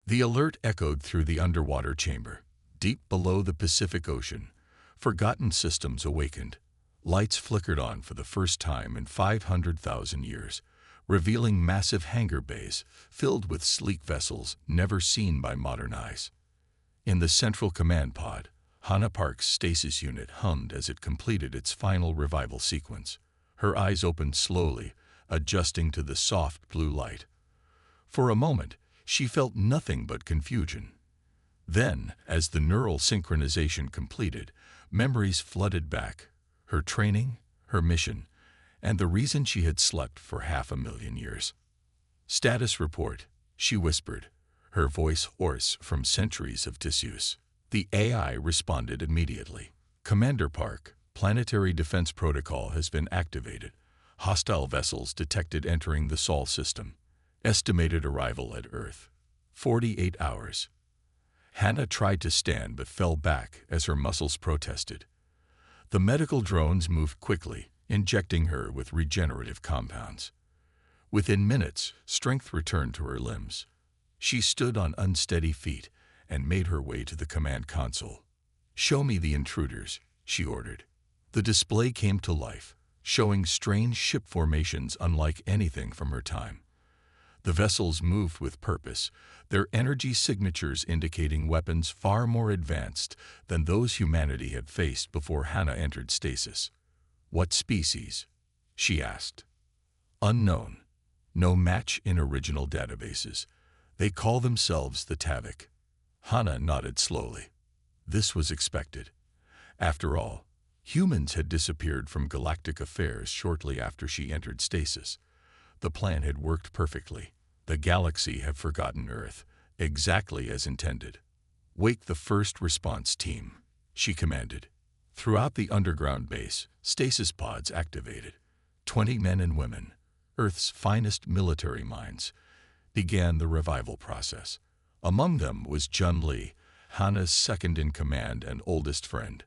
The alert echoed through the underwater chamber. Deep below the Pacific Ocean, forgotten systems awakened. Lights flickered on for the first time in 500,000 years, revealing massive hangar bays filled with sleek vessels never seen by modern eyes. In the central command pod, Hannah Park's stasis unit hummed as it completed its final revival sequence. Her eyes opened slowly, adjusting to the soft blue light. For a moment, she felt nothing but confusion. Then, as the neural synchronization completed, memories flooded back. Her training, her mission, and the reason she had slept for 500,000 years. "Status report," she whispered, her voice hoarse from centuries of disuse. The AI responded immediately. "Commander Park, planetary defense protocol has been activated. Hostile vessels detected entering the Sol system. Estimated arrival at Earth, 48 hours. Hannah tried to stand but fell back as her muscles protested. The medical drones moved quickly, injecting her with regenerative compounds. Within minutes, strength returned to her limbs. She stood on unsteady feet and made her way to the command console. "Show me the intruders," she ordered. The display came to life, showing strange ship formations unlike anything from her time. The vessels moved with purpose, their energy signatures indicating weapons far more advanced than those humanity had faced before Hannah entered stasis. "What species?" she asked. "Unknown. No match in original databases. They call themselves the Tavik." Hannah nodded slowly. This was expected. After all, humans had disappeared from galactic affairs shortly after she entered stasis. The plan had worked perfectly. The galaxy had forgotten Earth, exactly as intended. "Wake the first response team," she commanded. Throughout the underground base, stasis pods activated. 20 men and women, Earth's finest military minds, began the revival process. Among them was Jun Lee, Hannah's second-in-command and oldest friend.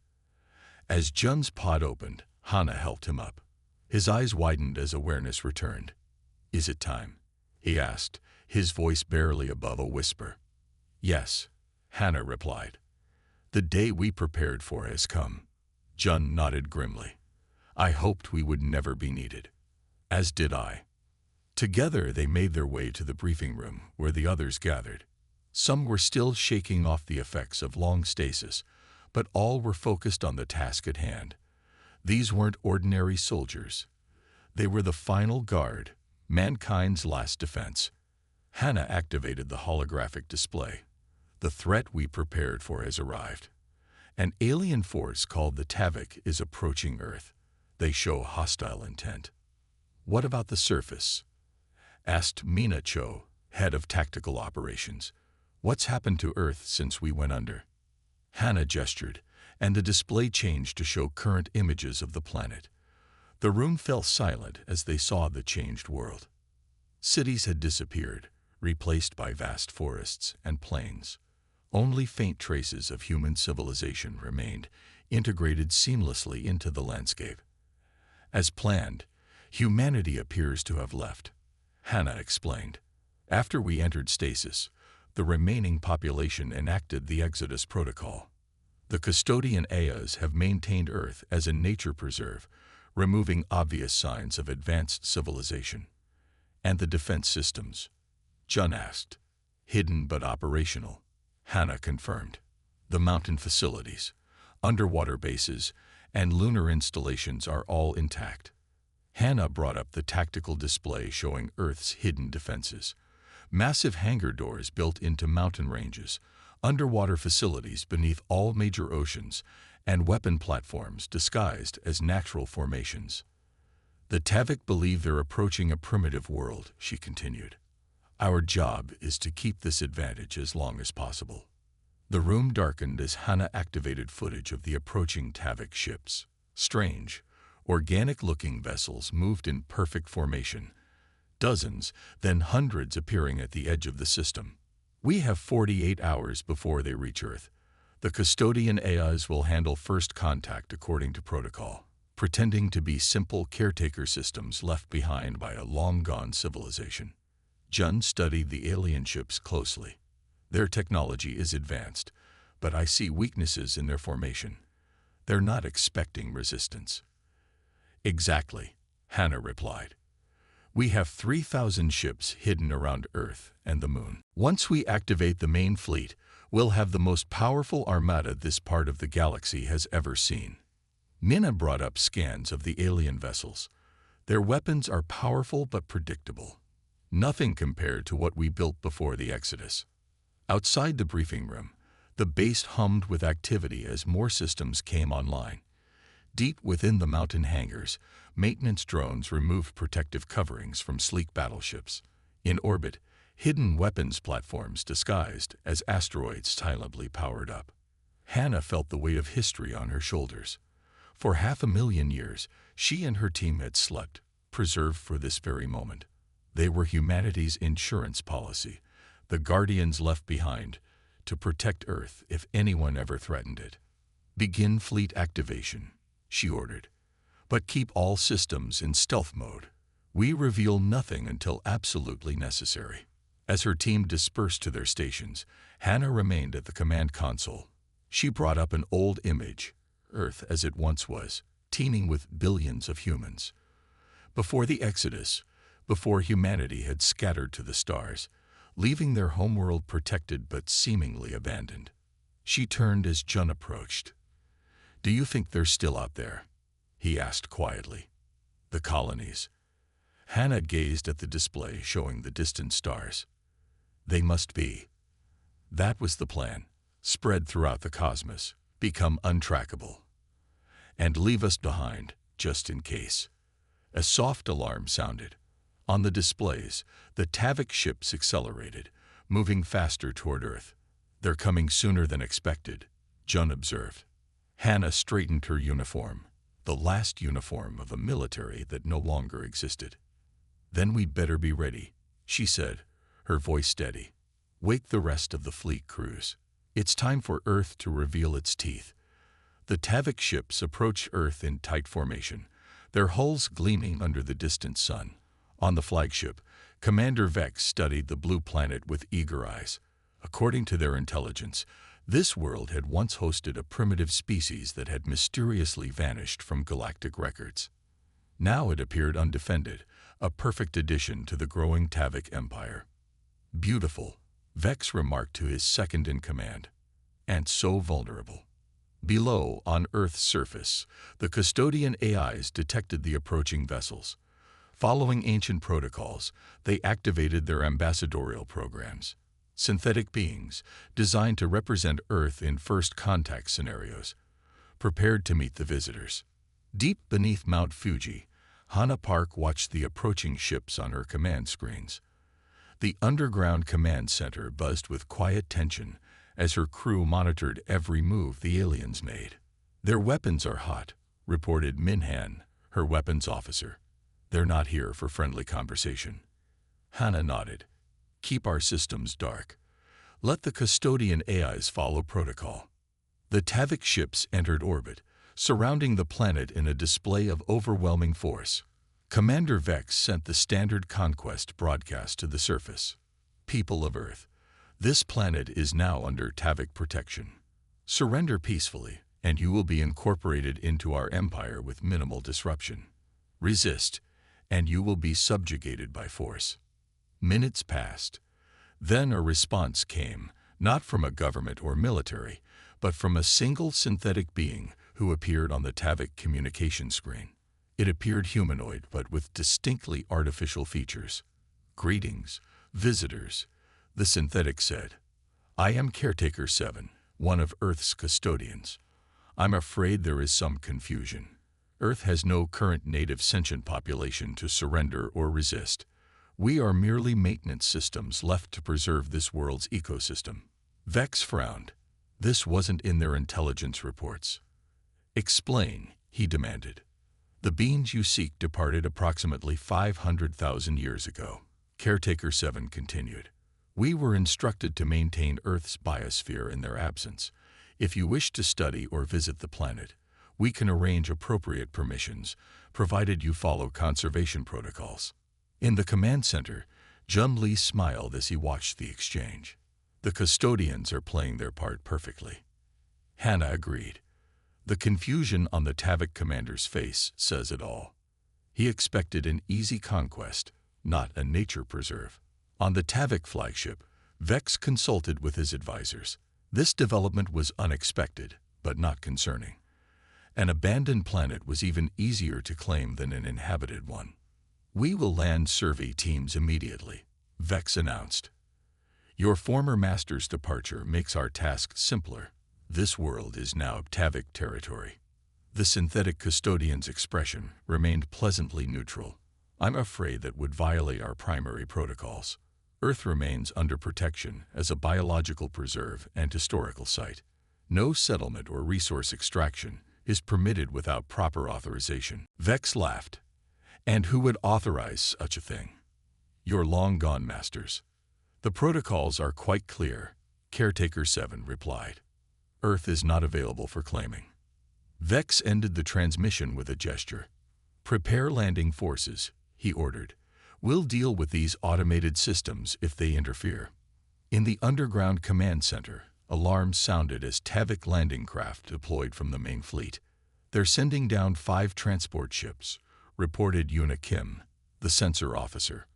As Jun's pod opened, Hannah helped him up. His eyes widened as awareness returned. "Is it time?" he asked, his voice barely above a whisper. "Yes," Hannah replied. "The day we prepared for has come." Jun nodded grimly. "I hoped we would never be needed." As did I. Together they made their way to the briefing room where the others gathered. Some were still shaking off the effects of long stasis, but all were focused on the task at hand. These weren't ordinary soldiers. They were the final guard, mankind's last defense. Hannah activated the holographic display. "The threat we prepared for has arrived. An alien force called the Tavik is approaching Earth. They show hostile intent." "What about the surface?" asked Mina Cho, head of tactical operations. "What's happened to Earth since we went under?" Hannah gestured, and the display changed to show current images of the planet. The room fell silent as they saw the changed world. Cities had disappeared, replaced by vast forests and plains. Only faint traces of human civilization remained, integrated seamlessly into the landscape. "As planned, humanity appears to have left," Hannah explained. "After we entered stasis, the remaining population enacted the Exodus Protocol. The custodian Ayas have maintained Earth as a nature preserve, removing obvious signs of advanced civilization." "And the defense systems?" Jun asked. "Hidden but operational," Hannah confirmed. "The mountain facilities, underwater bases, and lunar installations are all intact." Hannah brought up the tactical display showing Earth's hidden defenses. Massive hangar doors built into mountain ranges, underwater facilities beneath all major oceans, and weapon platforms disguised as natural formations. "The Tavik believe they're approaching a primitive world," she continued. "Our job is to keep this advantage as long as possible." The room darkened as Hannah activated footage of the approaching Tavik ships. Strange, organic-looking vessels moved in perfect formation. Dozens, then hundreds appearing at the edge of the system. "We have 48 hours before they reach Earth. The custodian Ayas will handle first contact according to protocol," pretending to be simple caretaker systems left behind by a long-gone civilization. Jun studied the alien ships closely. Their technology is advanced, but I see weaknesses in their formation. They're not expecting resistance." "Exactly," Hannah replied. "We have 3,000 ships hidden around Earth and the Moon. Once we activate the main fleet, we'll have the most powerful armada this part of the galaxy has ever seen." Minna brought up scans of the alien vessels. "Their weapons are powerful but predictable. Nothing compared to what we built before the Exodus." Outside the briefing room, the base hummed with activity as more systems came online. Deep within the mountain hangars, maintenance drones removed protective coverings from sleek battleships. In orbit, hidden weapons platforms disguised as asteroids silently powered up. Hannah felt the weight of history on her shoulders. For 500,000 years, she and her team had slept, preserved for this very moment. They were humanity's insurance policy, the guardians left behind to protect Earth if anyone ever threatened it. "Begin fleet activation," she ordered. "But keep all systems in stealth mode. We reveal nothing until absolutely necessary." As her team dispersed to their stations, Hannah remained at the command console. She brought up an old image, Earth as it once was, teeming with billions of humans. Before the Exodus, before humanity had scattered to the stars, leaving their homeworld protected but seemingly abandoned. She turned as Jun approached. "Do you think they're still out there?" he asked quietly. "The colonies." Hannah gazed at the display showing the distant stars. "They must be." That was the plan. Spread throughout the cosmos, become untrackable, and leave us behind, just in case. A soft alarm sounded. On the displays, the Tavik ships accelerated, moving faster toward Earth. "They're coming sooner than expected," Jun observed. Hannah straightened her uniform, the last uniform of a military that no longer existed. "Then we'd better be ready," she said, her voice steady. "Wake the rest of the fleet crews. It's time for Earth to reveal its teeth." The Tavik ships approached Earth in tight formation, their hulls gleaming under the distant sun. On the flagship, Commander Vex studied the blue planet with eager eyes. According to their intelligence, this world had once hosted a primitive species that had mysteriously vanished from galactic records. Now it appeared undefended, a perfect addition to the growing Tavik Empire. "Beautiful," Vex remarked to his second-in-command, "and so vulnerable." Below, on Earth's surface, the custodian AIs detected the approaching vessels. Following ancient protocols, they activated their ambassadorial programs. Synthetic beings, designed to represent Earth in first contact scenarios, prepared to meet the visitors. Deep beneath Mount Fuji, Hannah Park watched the approaching ships on her command screens. The underground command center buzzed with quiet tension as her crew monitored every move the aliens made. "Their weapons are hot," reported Minhan, her weapons officer. "They're not here for friendly conversation." Hannah nodded. "Keep our systems dark. Let the custodian AIs follow protocol." The Tavik ships entered orbit, surrounding the planet in a display of overwhelming force. Commander Vex sent the standard conquest broadcast to the surface. "People of Earth, this planet is now under Tavik protection. Surrender peacefully, and you will be incorporated into our empire with minimal disruption. Resist, and you will be subjugated by force." Minutes passed. Then a response came, not from a government or military, but from a single synthetic being who appeared on the Tavik communication screen. It appeared humanoid, but with distinctly artificial features. "Greetings, visitors," the synthetic said. "I am Caretaker 7, one of Earth's custodians. I'm afraid there is some confusion. Earth has no current native sentient population to surrender or resist. We are merely maintenance systems left to preserve this world's ecosystem." Vex frowned. This wasn't in their intelligence reports. "Explain," he demanded. "The beings you seek departed approximately 500,000 years ago," Caretaker 7 continued. "We were instructed to maintain Earth's biosphere in their absence. If you wish to study or visit the planet, we can arrange appropriate permissions, provided you follow conservation protocols." In the command center, Jun Li smiled as he watched the exchange. The custodians are playing their part perfectly. Hannah agreed. The confusion on the Tavik commander's face says it all. He expected an easy conquest, not a nature preserve. On the Tavik flagship, Vex consulted with his advisors. This development was unexpected, but not concerning. An abandoned planet was even easier to claim than an inhabited one. "We will land survey teams immediately," Vex announced. "Your former master's departure makes our task simpler. This world is now Tavik territory." The synthetic custodian's expression remained pleasantly neutral. "I'm afraid that would violate our primary protocols. Earth remains under protection as a biological preserve and historical site. No settlement or resource extraction is permitted without proper authorization." Vex laughed. "And who would authorize such a thing?" "Your long-gone masters." "The protocols are quite clear," Caretaker 7 replied. "Earth is not available for claiming." Vex ended the transmission with a gesture. "Prepare landing forces," he ordered. "We'll deal with these automated systems if they interfere." In the underground command center, alarms sounded as Tavik landing craft deployed from the main fleet. "They're sending down 5 transport ships," reported Yuna Kim, the sensor officer.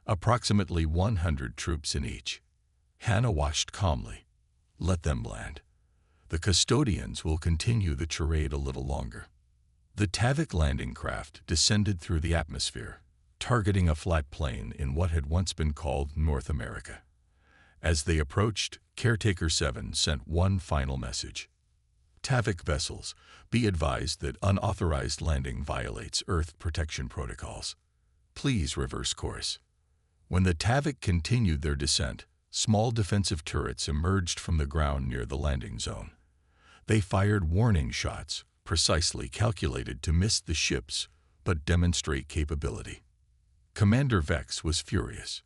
"Approximately 100 troops in each." Hannah watched calmly. "Let them land. The custodians will continue the charade a little longer." The Tavik landing craft descended through the atmosphere, targeting a flat plain in what had once been called North America. As they approached, Caretaker 7 sent one final message. "Tavik vessels, be advised that unauthorized landing violates Earth protection protocols. Please reverse course." When the Tavik continued their descent, small defensive turrets emerged from the ground near the landing zone. They fired warning shots, precisely calculated to miss the ships, but demonstrate capability. Commander Vex was furious.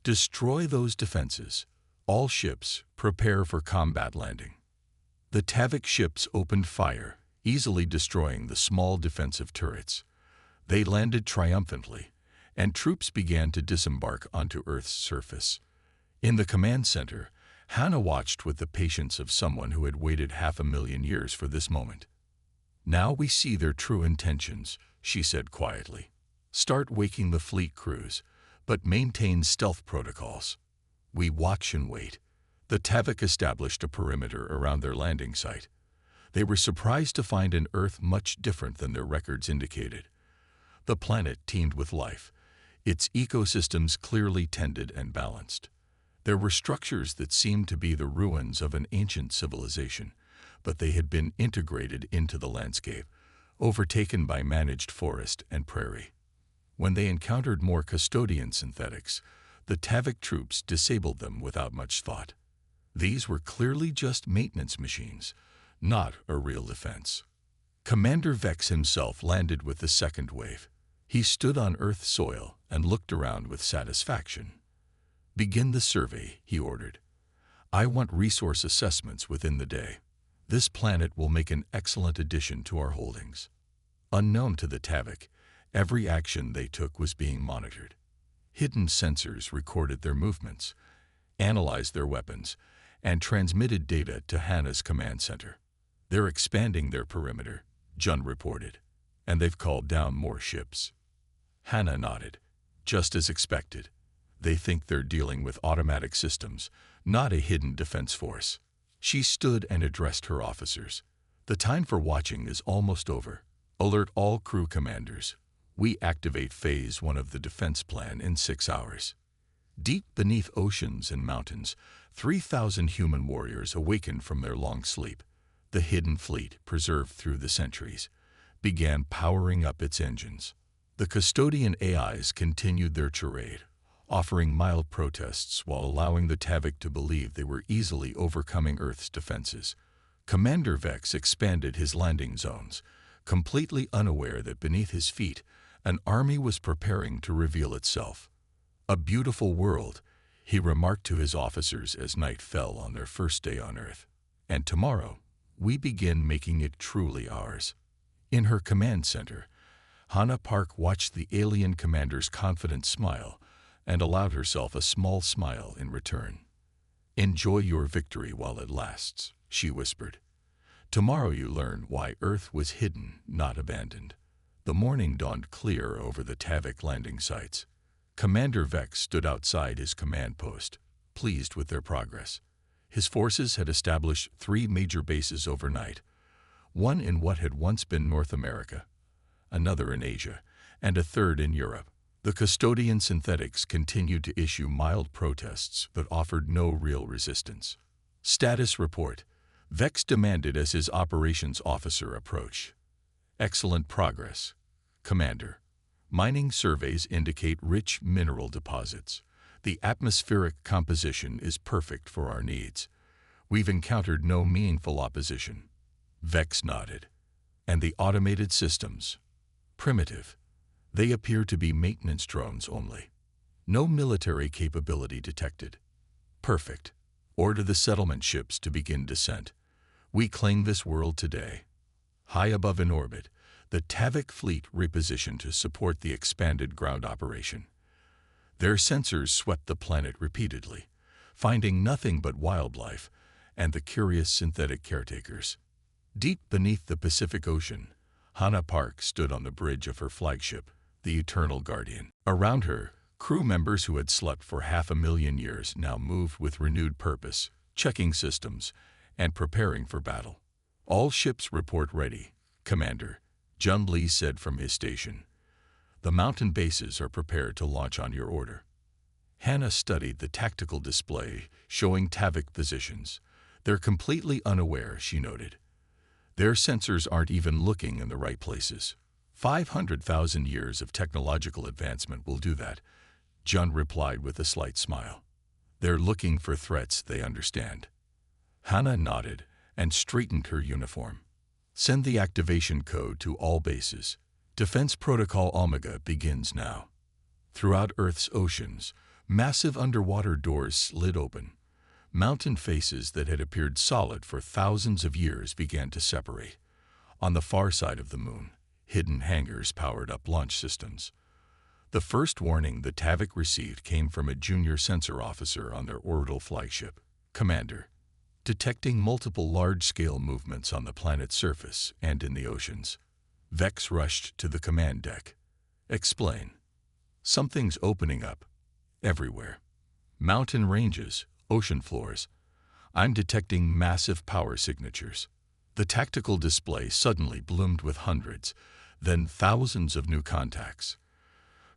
"Destroy those defenses. All ships, prepare for combat landing." The Tavik ships opened fire, easily destroying the small defensive turrets. They landed triumphantly, and troops began to disembark onto Earth's surface. In the command center, Hannah watched with the patience of someone who had waited 500,000 years for this moment. "Now we see their true intentions," she said quietly. "Start waking the fleet crews, but maintain stealth protocols. We watch and wait." The Tavik established a perimeter around their landing site. They were surprised to find an Earth much different than their records indicated. The planet teemed with life, its ecosystems clearly tended and balanced. There were structures that seemed to be the ruins of an ancient civilization, but they had been integrated into the landscape, overtaken by managed forest and prairie. When they encountered more custodian synthetics, the Tavik troops disabled them without much thought. These were clearly just maintenance machines, not a real defense. Commander Vex himself landed with the second wave. He stood on Earth soil and looked around with satisfaction. "Begin the survey," he ordered. "I want resource assessments within the day. This planet will make an excellent addition to our holdings." Unknown to the Tavik, every action they took was being monitored. Hidden sensors recorded their movements, analyzed their weapons, and transmitted data to Hannah's command center. "They're expanding their perimeter," Jun reported, "and they've called down more ships." Hannah nodded. "Just as expected. They think they're dealing with automatic systems, not a hidden defense force." She stood and addressed her officers. "The time for watching is almost over. Alert all crew commanders. We activate Phase 1 of the defense plan in 6 hours." Deep beneath oceans and mountains, 3,000 human warriors awakened from their long sleep. The hidden fleet, preserved through the centuries, began powering up its engines. The custodian AIs continued their charade, offering mild protests while allowing the Tavik to believe they were easily overcoming Earth's defenses. Commander Vex expanded his landing zones, completely unaware that beneath his feet, an army was preparing to reveal itself. "A beautiful world," he remarked to his officers as night fell on their first day on Earth. "And tomorrow, we begin making it truly ours." In her command center, Hannah Park watched the alien commander's confident smile and allowed herself a small smile in return. "Enjoy your victory while it lasts," she whispered. "Tomorrow you learn why Earth was hidden, not abandoned." The morning dawned clear over the Tavik landing sites. Commander Vex stood outside his command post, pleased with their progress. His forces had established 3 major bases overnight, one in what had once been North America, another in Asia, and a third in Europe. The custodian synthetics continued to issue mild protests that offered no real resistance. Status report. Vex demanded as his operations officer approached. "Excellent progress, Commander. Mining surveys indicate rich mineral deposits. The atmospheric composition is perfect for our needs. We've encountered no meaningful opposition." Vex nodded. "And the automated systems? Primitive. They appear to be maintenance drones only. No military capability detected." "Perfect. Order the settlement ships to begin descent. We claim this world today." High above in orbit, the Tavik fleet repositioned to support the expanded ground operation. Their sensors swept the planet repeatedly, finding nothing but wildlife and the curious synthetic caretakers. Deep beneath the Pacific Ocean, Hannah Park stood on the bridge of her flagship, the Eternal Guardian. Around her, crew members who had slept for 500,000 years now moved with renewed purpose, checking systems and preparing for battle. "All ships report ready, Commander," Jun Lee said from his station. "The mountain bases are prepared to launch on your order." Hannah studied the tactical display showing Tavik positions. "They're completely unaware," she noted. "Their sensors aren't even looking in the right places." 500,000 years of technological advancement will do that," Jun replied with a slight smile. "They're looking for threats they understand." Hannah nodded and straightened her uniform. "Send the activation code to all bases. Defense Protocol Omega begins now." Throughout Earth's oceans, massive underwater doors slid open. Mountain faces that had appeared solid for thousands of years began to separate. On the far side of the moon, hidden hangars powered up launch systems. The first warning the Tavik received came from a junior sensor officer on their orbital flagship. "Commander, detecting multiple large-scale movements on the planet's surface and in the oceans." Vex rushed to the command deck. "Explain." "Something's opening up. Everywhere. Mountain ranges, ocean floors. I'm detecting massive power signatures." The tactical display suddenly bloomed with hundreds, then thousands of new contacts.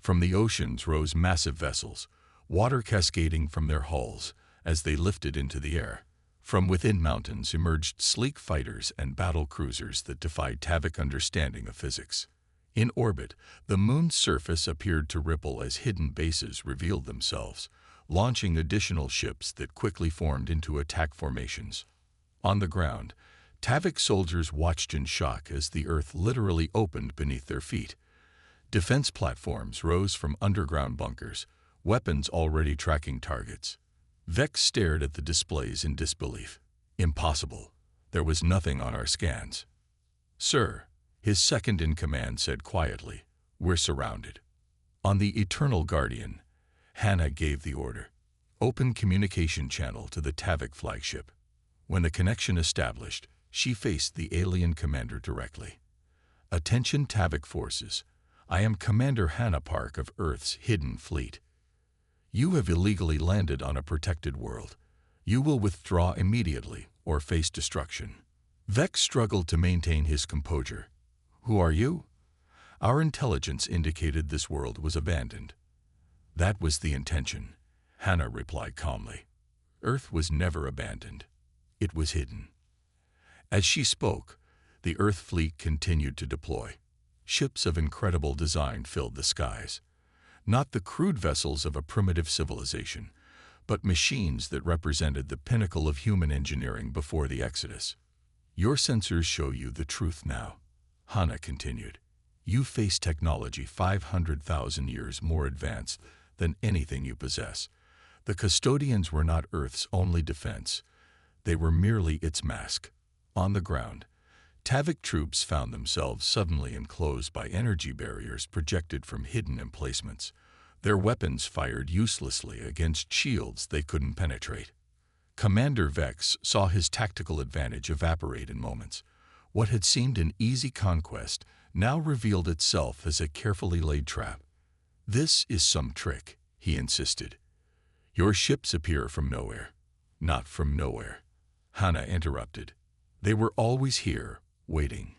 From the oceans rose massive vessels, water cascading from their hulls as they lifted into the air. From within mountains emerged sleek fighters and battle cruisers that defied Tavik understanding of physics. In orbit, the moon's surface appeared to ripple as hidden bases revealed themselves, launching additional ships that quickly formed into attack formations. On the ground, Tavik soldiers watched in shock as the Earth literally opened beneath their feet. Defense platforms rose from underground bunkers, weapons already tracking targets. Vex stared at the displays in disbelief. "Impossible. There was nothing on our scans." "Sir," his second-in-command said quietly, "we're surrounded." On the Eternal Guardian, Hannah gave the order. "Open communication channel to the Tavik flagship." When the connection established, she faced the alien commander directly. "Attention Tavik forces. I am Commander Hannah Park of Earth's Hidden Fleet. You have illegally landed on a protected world. You will withdraw immediately or face destruction." Vex struggled to maintain his composure. "Who are you?" "Our intelligence indicated this world was abandoned." "That was the intention," Hannah replied calmly. "Earth was never abandoned. It was hidden." As she spoke, the Earth fleet continued to deploy. Ships of incredible design filled the skies. Not the crude vessels of a primitive civilization, but machines that represented the pinnacle of human engineering before the Exodus. "Your sensors show you the truth now," Hannah continued. "You face technology 500,000 years more advanced than anything you possess. The custodians were not Earth's only defense. They were merely its mask." On the ground, Tavik troops found themselves suddenly enclosed by energy barriers projected from hidden emplacements. Their weapons fired uselessly against shields they couldn't penetrate. Commander Vex saw his tactical advantage evaporate in moments. What had seemed an easy conquest now revealed itself as a carefully laid trap. "This is some trick," he insisted. "Your ships appear from nowhere." "Not from nowhere," Hannah interrupted. "They were always here, waiting.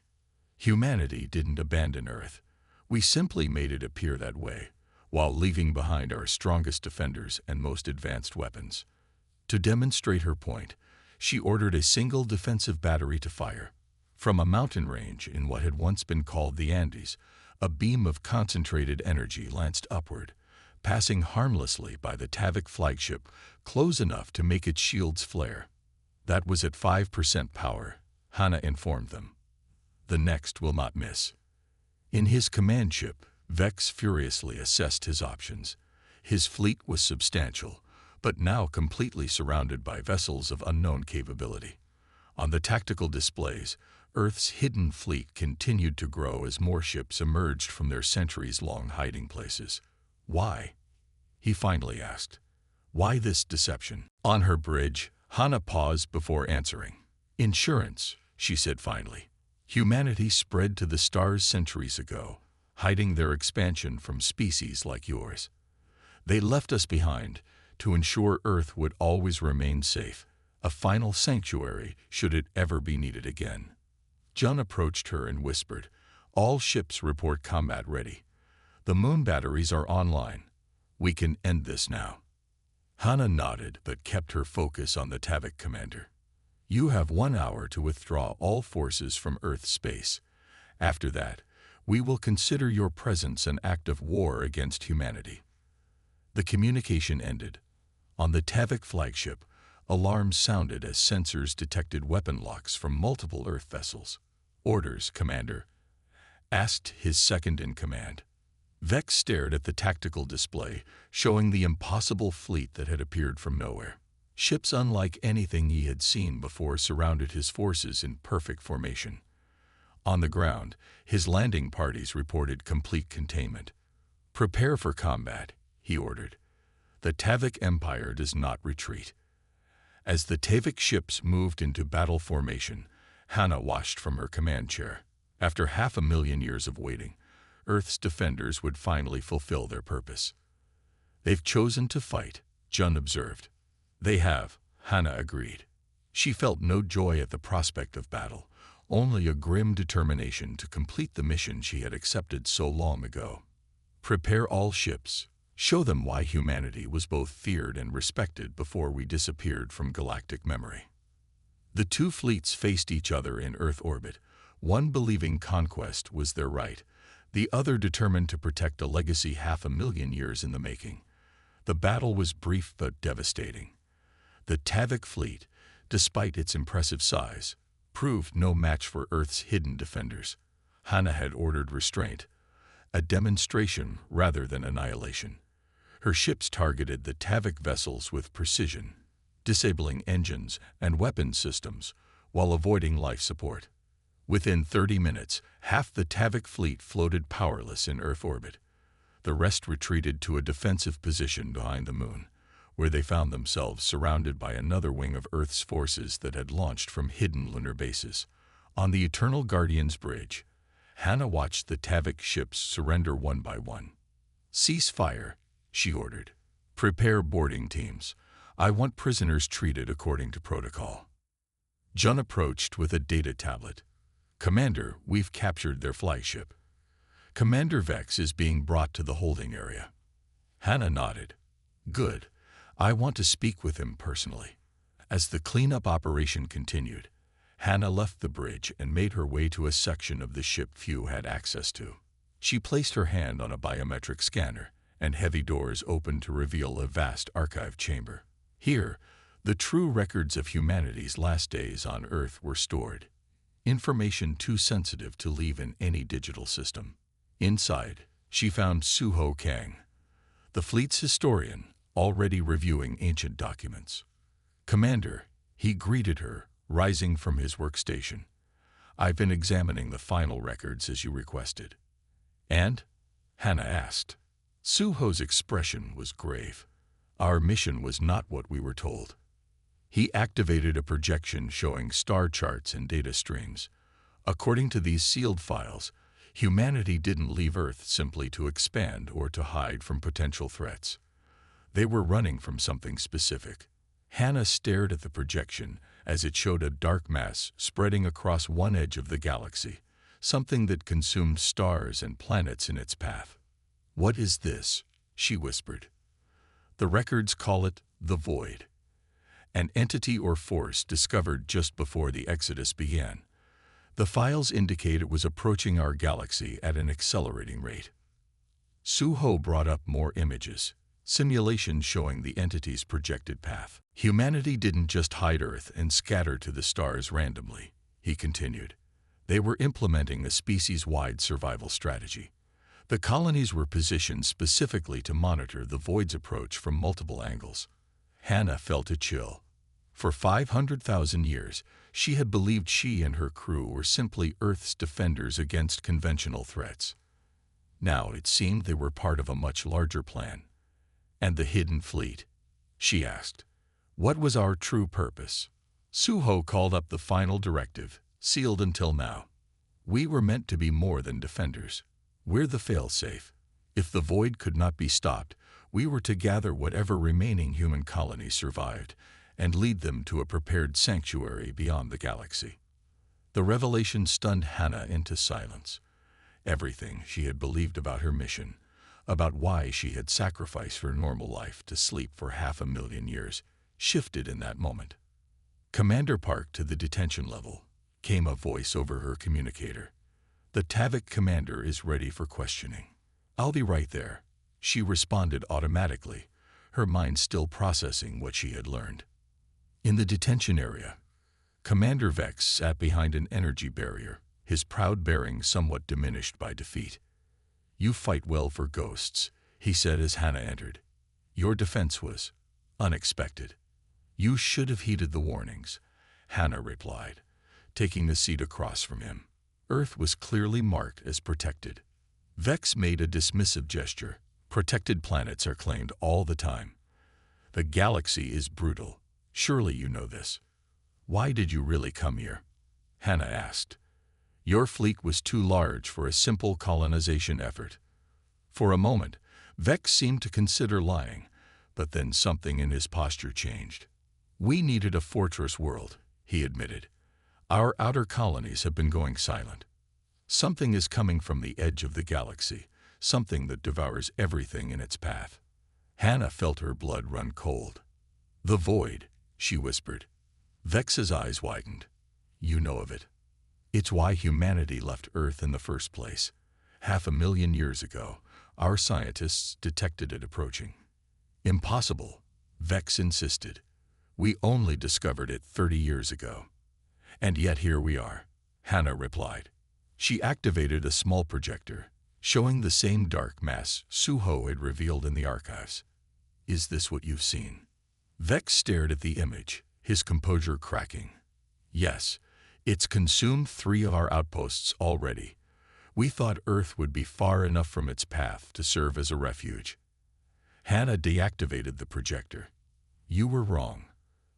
Humanity didn't abandon Earth. We simply made it appear that way, while leaving behind our strongest defenders and most advanced weapons." To demonstrate her point, she ordered a single defensive battery to fire. From a mountain range in what had once been called the Andes, a beam of concentrated energy lanced upward, passing harmlessly by the Tavik flagship close enough to make its shields flare. "That was at 5% power," Hannah informed them. "The next will not miss." In his command ship, Vex furiously assessed his options. His fleet was substantial, but now completely surrounded by vessels of unknown capability. On the tactical displays, Earth's hidden fleet continued to grow as more ships emerged from their centuries-long hiding places. "Why?" he finally asked. "Why this deception?" On her bridge, Hannah paused before answering. "Insurance," she said finally. "Humanity spread to the stars centuries ago, hiding their expansion from species like yours. They left us behind to ensure Earth would always remain safe, a final sanctuary should it ever be needed again." Jun approached her and whispered, "All ships report combat ready. The moon batteries are online. We can end this now." Hannah nodded but kept her focus on the Tavik commander. "You have 1 hour to withdraw all forces from Earth's space. After that, we will consider your presence an act of war against humanity." The communication ended. On the Tavik flagship, alarms sounded as sensors detected weapon locks from multiple Earth vessels. "Orders, Commander?" asked his second-in-command. Vex stared at the tactical display, showing the impossible fleet that had appeared from nowhere. Ships unlike anything he had seen before surrounded his forces in perfect formation. On the ground, his landing parties reported complete containment. "Prepare for combat," he ordered. "The Tavik Empire does not retreat." As the Tavik ships moved into battle formation, Hannah watched from her command chair. After 500,000 years of waiting, Earth's defenders would finally fulfill their purpose. "They've chosen to fight," Jun observed. "They have," Hannah agreed. She felt no joy at the prospect of battle, only a grim determination to complete the mission she had accepted so long ago. "Prepare all ships. Show them why humanity was both feared and respected before we disappeared from galactic memory." The two fleets faced each other in Earth orbit, one believing conquest was their right, the other determined to protect a legacy 500,000 years in the making. The battle was brief but devastating. The Tavik fleet, despite its impressive size, proved no match for Earth's hidden defenders. Hannah had ordered restraint, a demonstration rather than annihilation. Her ships targeted the Tavik vessels with precision, disabling engines and weapon systems while avoiding life support. Within 30 minutes, half the Tavik fleet floated powerless in Earth orbit. The rest retreated to a defensive position behind the moon, where they found themselves surrounded by another wing of Earth's forces that had launched from hidden lunar bases. On the Eternal Guardian's bridge, Hannah watched the Tavik ships surrender one by one. "Cease fire," she ordered. "Prepare boarding teams. I want prisoners treated according to protocol." Jun approached with a data tablet. "Commander, we've captured their flagship. Commander Vex is being brought to the holding area." Hannah nodded. "Good. I want to speak with him personally." As the cleanup operation continued, Hannah left the bridge and made her way to a section of the ship few had access to. She placed her hand on a biometric scanner, and heavy doors opened to reveal a vast archive chamber. Here, the true records of humanity's last days on Earth were stored, information too sensitive to leave in any digital system. Inside, she found Suho Kang, the fleet's historian, already reviewing ancient documents. "Commander," he greeted her, rising from his workstation. "I've been examining the final records as you requested." "And?" Hannah asked. Suho's expression was grave. "Our mission was not what we were told." He activated a projection showing star charts and data streams. According to these sealed files, humanity didn't leave Earth simply to expand or to hide from potential threats. They were running from something specific. Hannah stared at the projection as it showed a dark mass spreading across one edge of the galaxy, something that consumed stars and planets in its path. "What is this?" she whispered. "The records call it the Void, an entity or force discovered just before the Exodus began. The files indicate it was approaching our galaxy at an accelerating rate." Suho brought up more images, simulations showing the entity's projected path. "Humanity didn't just hide Earth and scatter to the stars randomly," he continued. "They were implementing a species-wide survival strategy. The colonies were positioned specifically to monitor the Void's approach from multiple angles." Hannah felt a chill. For 500,000 years, she had believed she and her crew were simply Earth's defenders against conventional threats. Now it seemed they were part of a much larger plan. "And the hidden fleet?" she asked. "What was our true purpose?" Suho called up the final directive, sealed until now. "We were meant to be more than defenders. We're the failsafe. If the Void could not be stopped, we were to gather whatever remaining human colonies survived and lead them to a prepared sanctuary beyond the galaxy." The revelation stunned Hannah into silence. Everything she had believed about her mission, about why she had sacrificed her normal life to sleep for 500,000 years, shifted in that moment. "Commander Park to the detention level," came a voice over her communicator. "The Tavik commander is ready for questioning." "I'll be right there," she responded automatically, her mind still processing what she had learned. In the detention area, Commander Vex sat behind an energy barrier, his proud bearing somewhat diminished by defeat. "You fight well for ghosts," he said as Hannah entered. "Your defense was unexpected." "You should have heeded the warnings," Hannah replied, taking the seat across from him. Earth was clearly marked as protected. Vex made a dismissive gesture. "Protected planets are claimed all the time. The galaxy is brutal. Surely you know this." "Why did you really come here?" Hannah asked. "Your fleet was too large for a simple colonization effort." For a moment, Vex seemed to consider lying, but then something in his posture changed. "We needed a fortress world," he admitted. "Our outer colonies have been going silent. Something is coming from the edge of the galaxy, something that devours everything in its path." Hannah felt her blood run cold. "The Void," she whispered. Vex's eyes widened. "You know of it. It's why humanity left Earth in the first place. 500,000 years ago, our scientists detected it approaching." "Impossible," Vex insisted. "We only discovered it 30 years ago." "And yet here we are," Hannah replied. She activated a small projector, showing the same dark mass Suho had revealed in the archives. "Is this what you've seen?" Vex stared at the image, his composure cracking. "Yes, it's consumed 3 of our outposts already. We thought Earth would be far enough from its path to serve as a refuge." Hannah deactivated the projector. "You were wrong.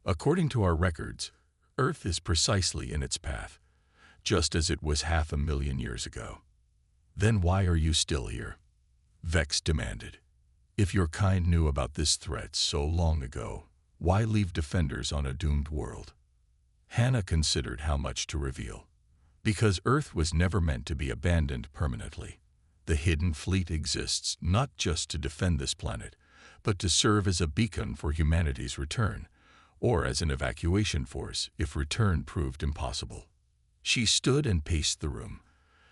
According to our records, Earth is precisely in its path, just as it was 500,000 years ago." "Then why are you still here?" Vex demanded. "If your kind knew about this threat so long ago, why leave defenders on a doomed world?" Hannah considered how much to reveal. "Because Earth was never meant to be abandoned permanently. The hidden fleet exists not just to defend this planet, but to serve as a beacon for humanity's return, or as an evacuation force if return proved impossible." She stood and paced the room,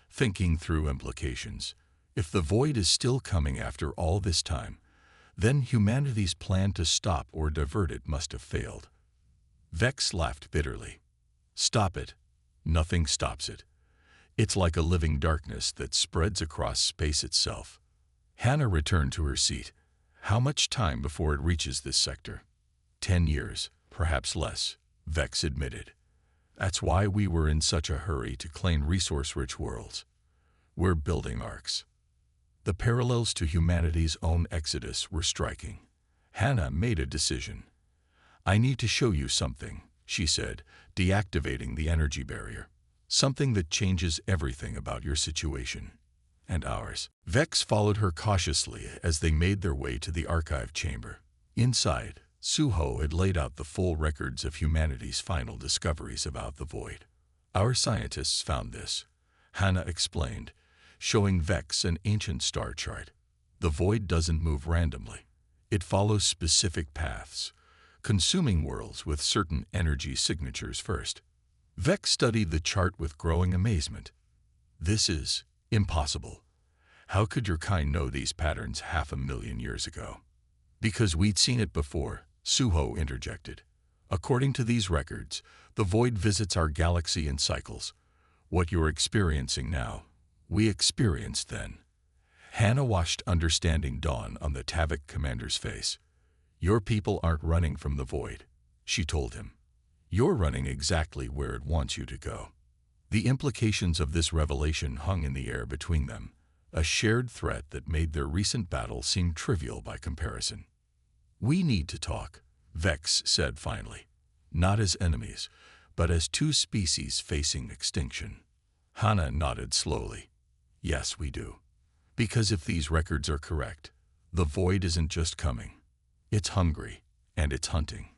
thinking through implications. If the Void is still coming after all this time, then humanity's plan to stop or divert it must have failed. Vex laughed bitterly. "Stop it. Nothing stops it. It's like a living darkness that spreads across space itself." Hannah returned to her seat. "How much time before it reaches this sector?" 10 years, perhaps less, Vex admitted. "That's why we were in such a hurry to claim resource-rich worlds. We're building arcs." The parallels to humanity's own exodus were striking. Hannah made a decision. I need to show you something, she said, deactivating the energy barrier. Something that changes everything about your situation. And ours. Vex followed her cautiously as they made their way to the archive chamber. Inside, Suho had laid out the full records of humanity's final discoveries about the void. Our scientists found this, Hannah explained, showing Vex an ancient star chart. The void doesn't move randomly. It follows specific paths, consuming worlds with certain energy signatures first. Vex studied the chart with growing amazement. This is impossible. How could your kind know these patterns 500,000 years ago? Because we'd seen it before, Suho interjected. According to these records, the void visits our galaxy in cycles. What you're experiencing now, we experienced then. Hannah watched understanding dawn on the Tavik commander's face. Your people aren't running from the void, she told him. You're running exactly where it wants you to go. The implications of this revelation hung in the air between them, a shared threat that made their recent battle seem trivial by comparison. We need to talk, Vex said finally. Not as enemies, but as two species facing extinction. Hannah nodded slowly. Yes, we do. Because if these records are correct, the void isn't just coming. It's hungry, and it's hunting.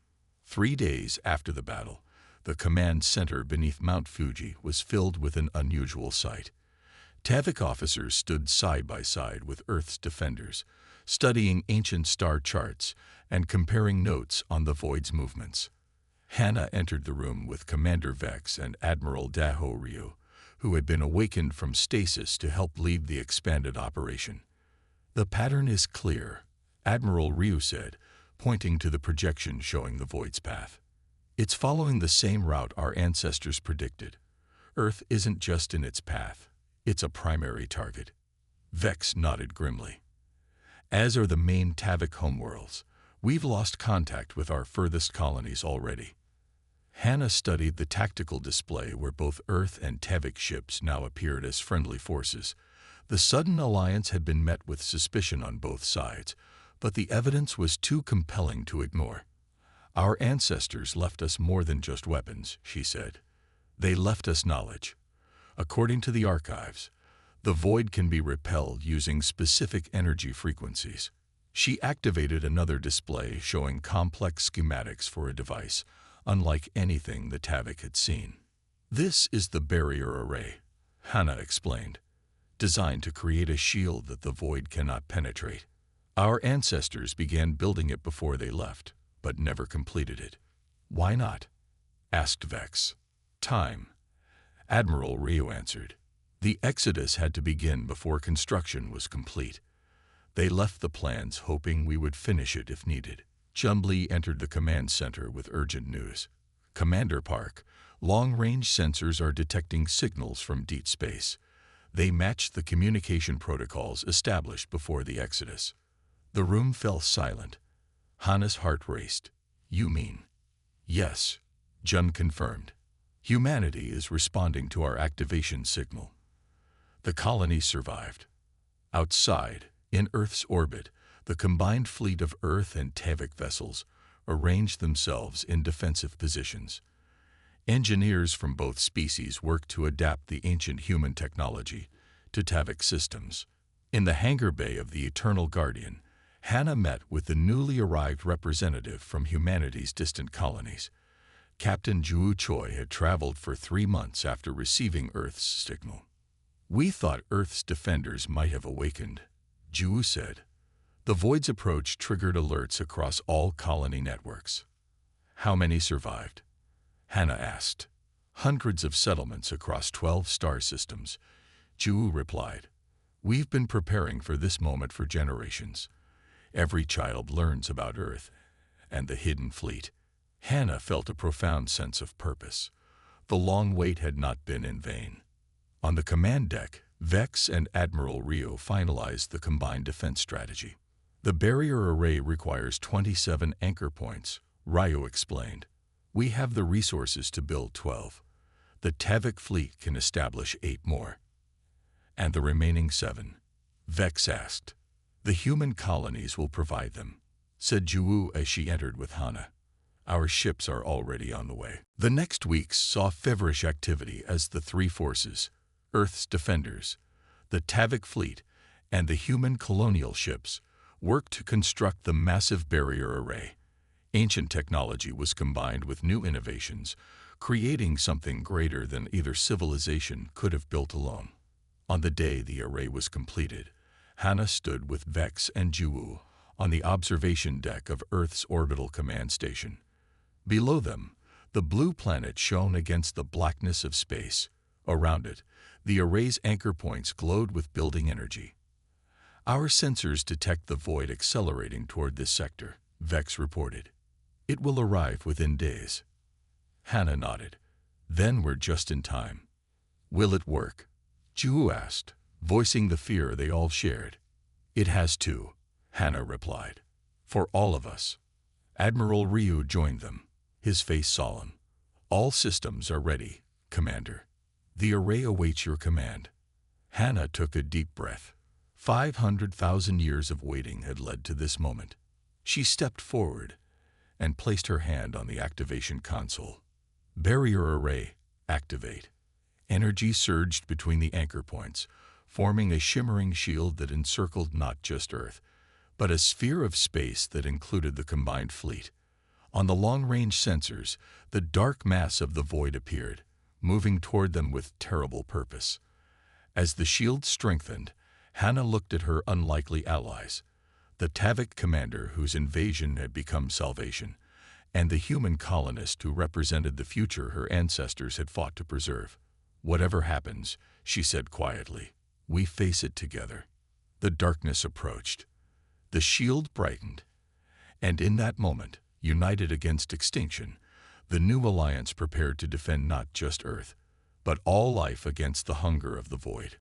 3 days after the battle, the command center beneath Mount Fuji was filled with an unusual sight. Tavik officers stood side by side with Earth's defenders, studying ancient star charts and comparing notes on the void's movements. Hannah entered the room with Commander Vex and Admiral Daho Ryu, who had been awakened from stasis to help lead the expanded operation. The pattern is clear, Admiral Ryu said, pointing to the projection showing the void's path. It's following the same route our ancestors predicted. Earth isn't just in its path, it's a primary target. Vex nodded grimly. As are the main Tavik homeworlds, we've lost contact with our furthest colonies already. Hannah studied the tactical display where both Earth and Tavik ships now appeared as friendly forces. The sudden alliance had been met with suspicion on both sides, but the evidence was too compelling to ignore. Our ancestors left us more than just weapons, she said. They left us knowledge. According to the archives, the void can be repelled using specific energy frequencies. She activated another display showing complex schematics for a device, unlike anything the Tavik had seen. This is the barrier array, Hannah explained, designed to create a shield that the void cannot penetrate. Our ancestors began building it before they left, but never completed it. Why not? Asked Vex. Time. Admiral Ryu answered. The exodus had to begin before construction was complete. They left the plans hoping we would finish it if needed. Jumbly entered the command center with urgent news. Commander Park, long-range sensors are detecting signals from deep space. They matched the communication protocols established before the exodus. The room fell silent. Hannah's heart raced. You mean? Yes, Jun confirmed. Humanity is responding to our activation signal. The colony survived. Outside, in Earth's orbit, the combined fleet of Earth and Tavik vessels arranged themselves in defensive positions. Engineers from both species worked to adapt the ancient human technology to Tavik systems. In the hangar bay of the Eternal Guardian, Hannah met with the newly arrived representative from humanity's distant colonies. Captain Ju Choi had traveled for 3 months after receiving Earth's signal. We thought Earth's defenders might have awakened, Ju said. The void's approach triggered alerts across all colony networks. How many survived? Hannah asked. Hundreds of settlements across 12 star systems, Ju replied. We've been preparing for this moment for generations. Every child learns about Earth and the hidden fleet. Hannah felt a profound sense of purpose. The long wait had not been in vain. On the command deck, Vex and Admiral Ryu finalized the combined defense strategy. The barrier array requires 27 anchor points, Ryu explained. We have the resources to build 12. The Tavik fleet can establish 8 more. And the remaining 7? Vex asked. The human colonies will provide them, said Ju as she entered with Hannah. Our ships are already on the way. The next weeks saw feverish activity as the three forces, Earth's defenders, the Tavik fleet, and the human colonial ships, worked to construct the massive barrier array. Ancient technology was combined with new innovations, creating something greater than either civilization could have built alone. On the day the array was completed, Hannah stood with Vex and Juwu on the observation deck of Earth's orbital command station. Below them, the blue planet shone against the blackness of space. Around it, the array's anchor points glowed with building energy. Our sensors detect the void accelerating toward this sector, Vex reported. It will arrive within days. Hannah nodded. Then we're just in time. Will it work? Juwu asked, voicing the fear they all shared. It has to, Hannah replied. For all of us. Admiral Ryu joined them, his face solemn. All systems are ready, Commander. The array awaits your command. Hannah took a deep breath. 500,000 years of waiting had led to this moment. She stepped forward and placed her hand on the activation console. Barrier array, activate. Energy surged between the anchor points, forming a shimmering shield that encircled not just Earth, but a sphere of space that included the combined fleet. On the long-range sensors, the dark mass of the void appeared, moving toward them with terrible purpose. As the shield strengthened, Hannah looked at her unlikely allies, the Tavik commander whose invasion had become salvation, and the human colonist who represented the future her ancestors had fought to preserve. Whatever happens, she said quietly, we face it together. The darkness approached. The shield brightened, and in that moment, united against extinction, the new alliance prepared to defend not just Earth, but all life against the hunger of the void.